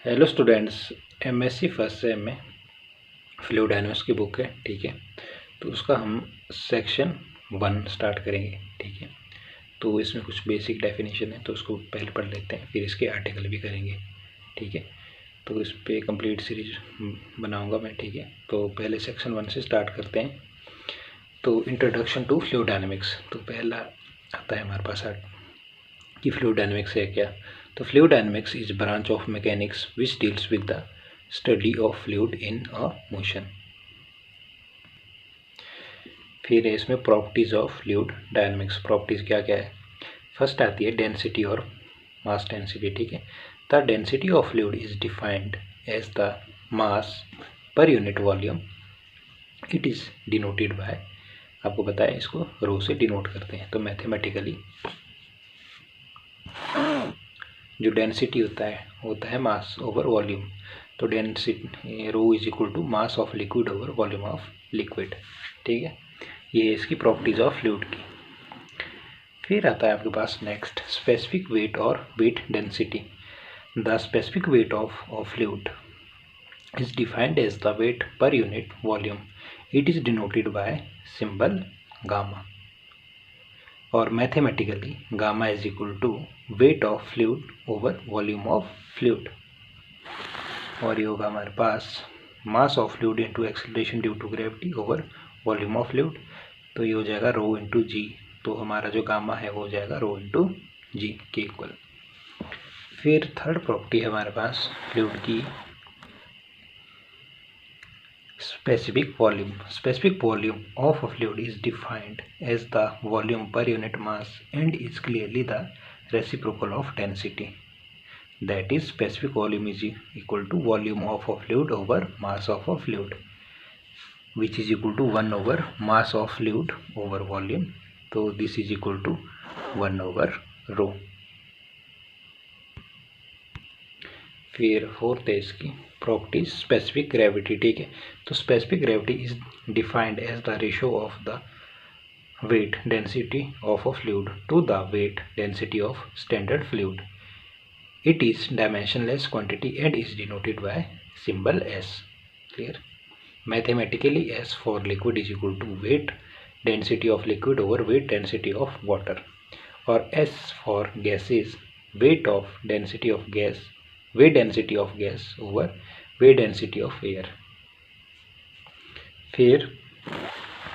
Hello students, MSc first sem में fluid dynamics की book है। ठीक है, तो उसका हम सेक्शन 1 स्टार्ट करेंगे। ठीक है, तो इसमें कुछ बेसिक डेफिनेशन है तो उसको पहले पढ़ लेते हैं, फिर इसके आर्टिकल भी करेंगे। ठीक है, तो इस पर कंप्लीट सीरीज बनाऊंगा मैं। ठीक है, तो पहले सेक्शन 1 से स्टार्ट करते हैं। तो इंट्रोडक्शन टू फ्लूइड डायनामिक्स, तो पहला आता है हमारे पास कि फ्लूइड डायनामिक्स है क्या। तो fluid dynamics is branch of mechanics which deals with the study of fluid in a motion. फिर है इसमें properties of fluid dynamics. Properties क्या क्या है। फर्स्ट आती है डेंसिटी और मास डेंसिटी। ठीक है, the density of fluid is defined as the mass per unit volume. It is denoted by, आपको बताया इसको रो से डिनोट करते हैं। तो मैथमेटिकली जो डेंसिटी होता है मास ओवर वॉल्यूम। तो density rho is equal to mass of liquid over volume of liquid. ठीक है, ये है इसकी प्रॉपर्टीज ऑफ फ्लूइड की। फिर आता है आपके पास नेक्स्ट स्पेसिफिक वेट और weight density. The specific weight of fluid is defined as the weight per unit volume. It is denoted by symbol gamma. और mathematically gamma is equal to weight of fluid over volume of fluid. और ये होगा हमारे पास mass of fluid into acceleration due to gravity over volume of fluid. तो ये हो जाएगा रो इंटू जी। तो हमारा जो गामा है वो हो जाएगा रो इंटू जी के इक्वल। फिर थर्ड प्रॉपर्टी है हमारे पास फ्लूइड की specific volume of a fluid is defined as the volume per unit mass and is clearly the reciprocal of density. That is, specific volume is equal to volume of a fluid over mass of a fluid, which is equal to 1 over mass of fluid over volume. So this is equal to 1 over rho. फिर fourth है इसकी properties specific gravity. ठीक है, तो specific gravity is defined as the ratio of the weight density of a fluid to the weight density of standard fluid. It is dimensionless quantity and is denoted by symbol S. Clear. Mathematically S for liquid is equal to weight density of liquid over weight density of water. और S for gases weight of density of gas weight density of gas over weight density of air। फिर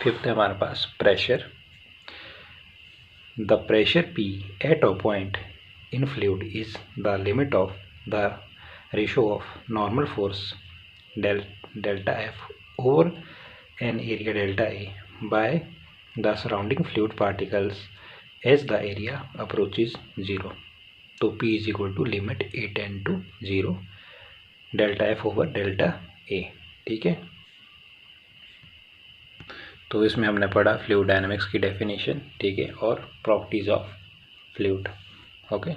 fifth है हमारे पास pressure. The pressure P at a point in fluid is the limit of the ratio of normal force delta F over an area delta A by the surrounding fluid particles as the area approaches 0। तो P is equal to limit A tend to 0 delta F over delta A। ठीक है, तो इसमें हमने पढ़ा fluid dynamics की definition. ठीक है, और प्रॉपर्टीज ऑफ फ्लूइड। ओके।